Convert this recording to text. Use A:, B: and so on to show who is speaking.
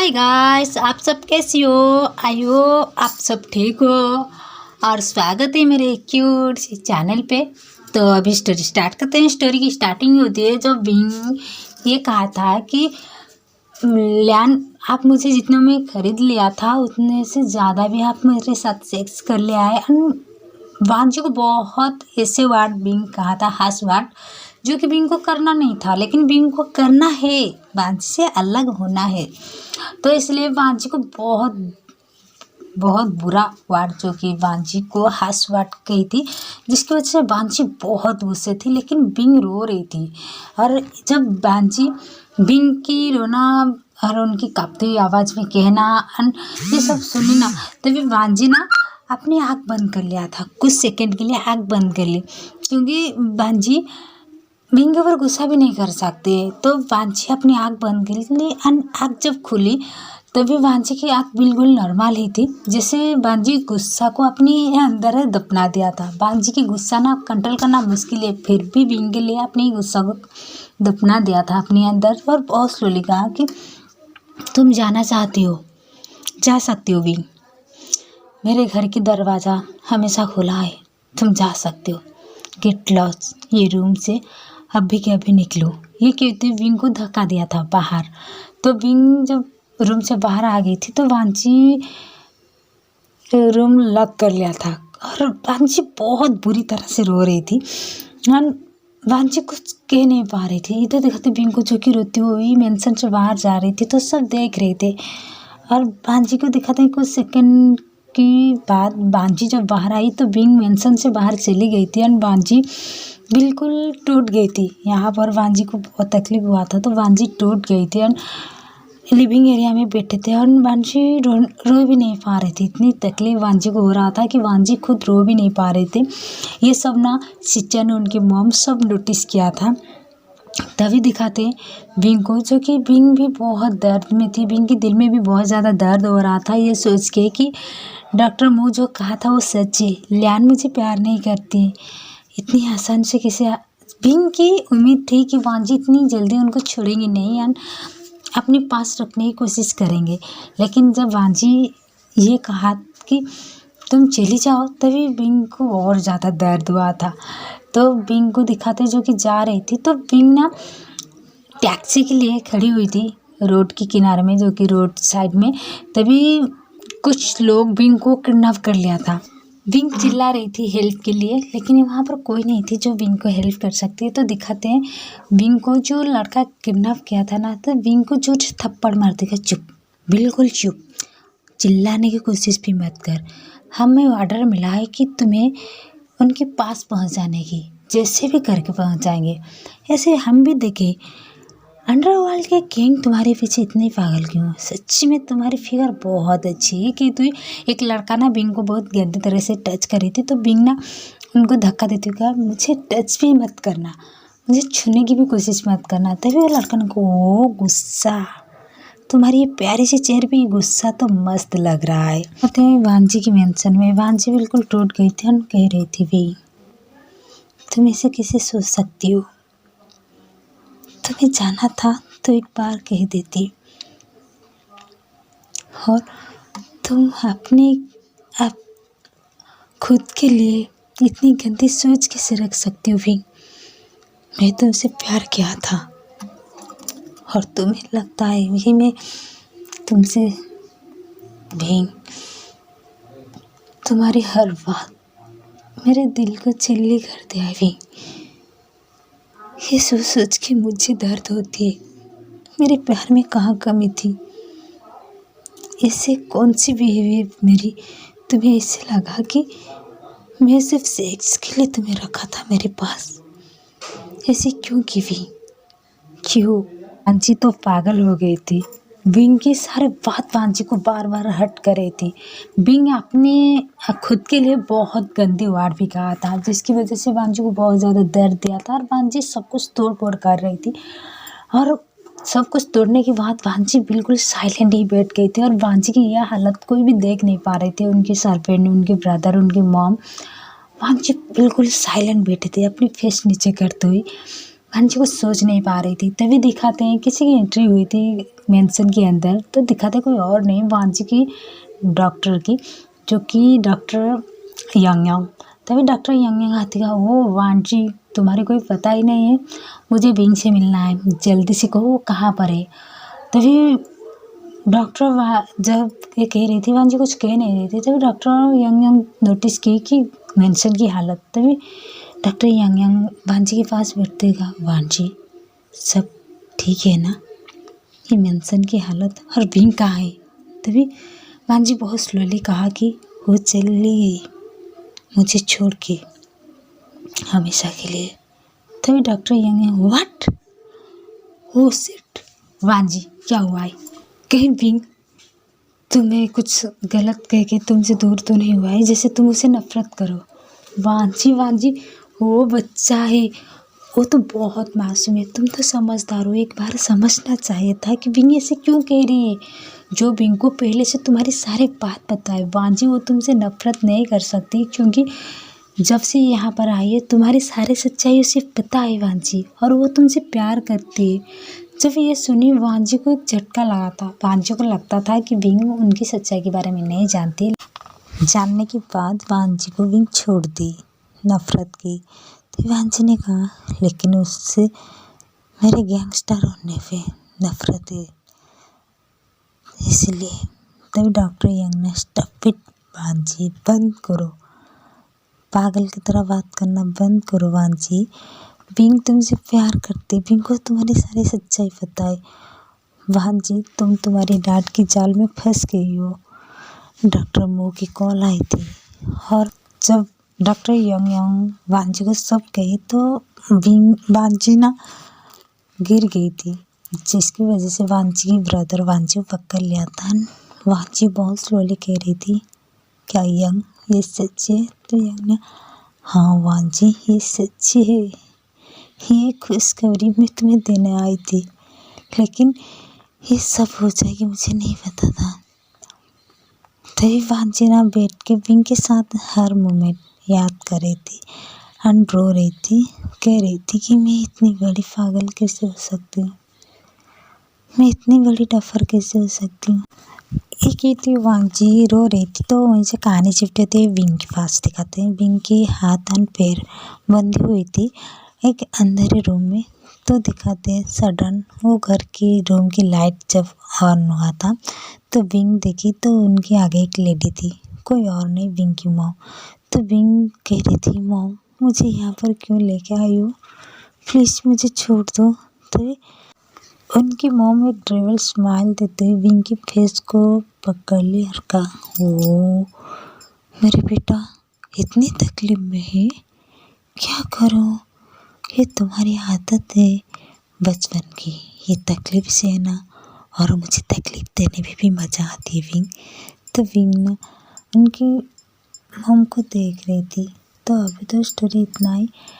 A: Hi guys, आप सब कैसी हो? आई हो आप सब ठीक हो। और स्वागत है मेरे क्यूट सी चैनल पे। तो अभी स्टोरी स्टार्ट करते हैं। स्टोरी की स्टार्टिंग होती है जब बिंग ये कहा था कि लियान, आप मुझे जितना में खरीद लिया था उतने से ज़्यादा भी आप मेरे साथ सेक्स कर लिया है। वांजी को बहुत ऐसे वर्ड बिंग कहा था, हास वर्ड, जो कि बिंग को करना नहीं था, लेकिन बिंग को करना है, वांजी से अलग होना है। तो इसलिए वांजी को बहुत बहुत बुरा वर्ड, जो कि वांजी को हास वर्ड कही थी, जिसकी वजह से वांजी बहुत गुस्से थी, लेकिन बिंग रो रही थी। और जब वांजी बिंग की रोना और उनकी कांपती हुई आवाज़ में कहना ये सब सुनी ना, तभी वांजी ना अपनी आँख बंद कर लिया था। कुछ सेकंड के लिए आँख बंद कर ली, क्योंकि वांजी बिंग के ऊपर गुस्सा भी नहीं कर सकते। तो वांजी अपनी आँख बंद कर ली। आँख जब खुली तभी वांजी की आँख बिल्कुल नॉर्मल ही थी, जैसे वांजी गुस्सा को अपने अंदर दफना दिया था। वांजी की गुस्सा ना कंट्रोल करना मुश्किल है, फिर भी बिंग के लिए अपने गुस्सा को दफना दिया था अपने अंदर। और बहुत स्लोली कहा कि तुम जाना चाहती हो, जा सकती हो बिंग, मेरे घर की दरवाज़ा हमेशा खुला है, तुम जा सकते हो। गेट लॉस्ट, ये रूम से अभी के अभी निकलो। ये कहते विंग को धक्का दिया था बाहर। तो विंग जब रूम से बाहर आ गई थी तो वांजी रूम लॉक कर लिया था, और वांजी बहुत बुरी तरह से रो रही थी। वांजी कुछ कह नहीं पा रही थी। इधर दिखाते विंग को, जो कि रोती हुई मेंशन से बाहर जा रही थी, तो सब देख रहे थे। और वांजी को दिखाते कुछ सेकंड की बाद वांजी जब बाहर आई तो विंग मेंशन से बाहर चली गई थी, और वांजी बिल्कुल टूट गई थी। यहाँ पर वांजी को बहुत तकलीफ हुआ था, तो वांजी टूट गई थी। और लिविंग एरिया में बैठे थे, और वांजी रो भी नहीं पा रही थी। इतनी तकलीफ वांजी को हो रहा था कि वांजी खुद रो भी नहीं पा रहे थे। ये सब ना सिच्चा ने, उनकी मॉम, सब नोटिस किया था। तभी दिखाते बिंग को, जो कि बिंग भी बहुत दर्द में थी। बिंग के दिल में भी बहुत ज़्यादा दर्द हो रहा था, ये सोच के कि डॉक्टर मू जो कहा था वो सच है, लियान मुझे प्यार नहीं करती। इतनी आसान से किसे, बिंग की उम्मीद थी कि वांजी इतनी जल्दी उनको छोड़ेंगे नहीं और अपने पास रखने की कोशिश करेंगे। लेकिन जब वांजी ये कहा कि तुम चली जाओ, तभी बिंग को और ज़्यादा दर्द हुआ था। तो बिंग को दिखाते जो कि जा रही थी, तो बिंग ना टैक्सी के लिए खड़ी हुई थी रोड के किनारे में, जो कि रोड साइड में। तभी कुछ लोग बिंग को किडनैप कर लिया था। बिंग चिल्ला रही थी हेल्प के लिए, लेकिन वहाँ पर कोई नहीं थी जो बिंग को हेल्प कर सकती है। तो दिखाते हैं बिंग को जो लड़का किडनैप किया था ना, तो बिंग को जो थप्पड़ मार देगा, चुप, बिल्कुल चुप, चिल्लाने की कोशिश भी मत कर। हमें ऑर्डर मिला है कि तुम्हें उनके पास पहुँचाने की, जैसे भी करके पहुँचाएंगे। ऐसे हम भी देखे अंडरवर्ल्ड के किंग तुम्हारे पीछे इतने पागल क्यों? सच्ची में तुम्हारी फिगर बहुत अच्छी है। कि तू एक लड़का ना बिंग को बहुत गंदी तरह से टच कर रही थी, तो बिंग ना उनको धक्का देती हुई कहा, मुझे टच भी मत करना, मुझे छूने की भी कोशिश मत करना। तभी वो लड़का ने को गुस्सा, तुम्हारी ये प्यारी सी चेहरे पे गुस्सा तो मस्त लग रहा है। कहते हैं वांजी की मेंशन में वांजी बिल्कुल टूट गई थी और कह रही थी, भी तुम इसे कैसे सोच सकती हो? तुम्हें जाना था तो एक बार कह देती, और तुम अपने आप खुद के लिए इतनी गंदी सोच कैसे रख सकती हो? भी मैं तुमसे प्यार किया था, और तुम्हें लगता है कि मैं तुमसे भी, तुम्हारी हर बात मेरे दिल को चिल्ली कर दिया भी। ये सोच के मुझे दर्द होती है, मेरे प्यार में कहाँ कमी थी? ऐसे कौन सी बिहेवियर मेरी तुम्हें ऐसे लगा कि मैं सिर्फ सेक्स के लिए तुम्हें रखा था मेरे पास? ऐसे क्यों की भी? क्यों? वांजी तो पागल हो गई थी। बिंग की सारे बात वांजी को बार बार हर्ट कर रही थी। बिंग अपने खुद के लिए बहुत गंदी वर्ड भी कहा था, जिसकी वजह से वांजी को बहुत ज़्यादा दर्द दिया था। और वांजी सब कुछ तोड़ फोड़ कर रही थी, और सब कुछ तोड़ने के बाद वांजी बिल्कुल साइलेंट ही बैठ गई थी। और वांजी की यह हालत कोई भी देख नहीं पा रहे थे, उनके सर्वेंट, उनके ब्रदर, उनकी मॉम। वांजी बिल्कुल साइलेंट बैठे थे, अपनी फेस नीचे करते हुए। वांजी कुछ सोच नहीं पा रही थी। तभी दिखाते हैं किसी की एंट्री हुई थी मेंशन के अंदर, तो दिखाते कोई और नहीं वांजी की डॉक्टर की, जो कि डॉक्टर यांग यांग। तभी डॉक्टर यांग यांग आती है, ओ वांजी तुम्हारे कोई पता ही नहीं है, मुझे विंग से मिलना है, जल्दी से कहो वो कहाँ पर है। तभी डॉक्टर जब ये कह रही थी वांजी कुछ कह नहीं रही थी, तभी डॉक्टर यांग यांग नोटिस की कि मेंशन की हालत। तभी डॉक्टर यांग यांग वांजी के पास बैठते का, वांजी सब ठीक है ना, ये मेंशन की हालत और विंग कहाँ है। तभी वांजी बहुत स्लोली कहा कि वो चली गई मुझे छोड़ के हमेशा के लिए। तभी doctor Yang Yang, what, oh shit वांजी क्या हुआ है, कहीं विंग तुम्हें कुछ गलत कह के तुमसे दूर तो नहीं हुआ है जैसे तुम उसे नफरत करो। वांजी वो बच्चा है, वो तो बहुत मासूम है, तुम तो समझदार हो, एक बार समझना चाहिए था कि विंग ऐसे क्यों कह रही है। जो विंग को पहले से तुम्हारी सारी बात पता है वांजी, वो तुमसे नफरत नहीं कर सकती क्योंकि जब से यहाँ पर आई है तुम्हारी सारी सच्चाई उसे पता है वांजी, और वो तुमसे प्यार करती है। जब ये सुनी वांजी को एक झटका लगा था। वांजी को लगता था कि विंग उनकी सच्चाई के बारे में नहीं जानती। जानने के बाद वांजी को विंग छोड़ दी नफरत की। तो वांजी ने कहा लेकिन उससे मेरे गैंगस्टर होने पे नफरत है, इसलिए। तभी डॉक्टर यंग ने स्टॉप इट वांजी, बंद करो, पागल की तरह बात करना बंद करो वांजी, विंग तुमसे प्यार करती, विंग को तुम्हारी सारी सच्चाई पता है। वांजी तुम तुम्हारी डांट की जाल में फंस गई हो। डॉक्टर मो की कॉल आई थी और जब डॉक्टर यंग यांग वांजी को सब कही तो वांजी ना गिर गई थी, जिसकी वजह से वांजी की ब्रदर वांजी को पकड़ लिया था। वांजी बहुत स्लोली कह रही थी, क्या यंग ये सच है? तो यंग ने, हाँ वांजी ये सच है, ये खुशखबरी मैं तुम्हें देने आई थी, लेकिन ये सब हो जाएगी मुझे नहीं पता था। तभी वांजी ना बैठ के विंग के साथ हर मोमेंट याद कर रही थी एंड रो रही थी, कह रही थी कि मैं इतनी बड़ी पागल कैसे हो सकती हूँ, मैं इतनी बड़ी डफर कैसे हो सकती हूँ। एक ही थी वांजी रो रही थी तो वहीं से कहानी चिपटे थे विंग के पास। दिखाते हैं विंग की हाथ एंड पैर बंधी हुई थी एक अंधेरे रूम में। तो दिखाते हैं सडन वो घर की रूम की लाइट जब ऑन हुआ था तो विंग देखी तो उनके आगे एक लेडी थी, कोई और नहीं विंग की मॉम। तो विंग कह रही थी, मॉम मुझे यहाँ पर क्यों लेके आई हो, प्लीज़ मुझे छोड़ दो। तो उनकी मॉम एक ड्रेवल स्माइल देते हुए विंग की फेस को पकड़ ली और कहा, ओ मेरे बेटा इतनी तकलीफ में है, क्या करूँ, ये तुम्हारी आदत है बचपन की, ये तकलीफ से है ना, और मुझे तकलीफ देने में भी मज़ा आती है विंग। तो विंग ना उनकी मॉम को देख रही थी। तो अभी तो स्टोरी इतना ही।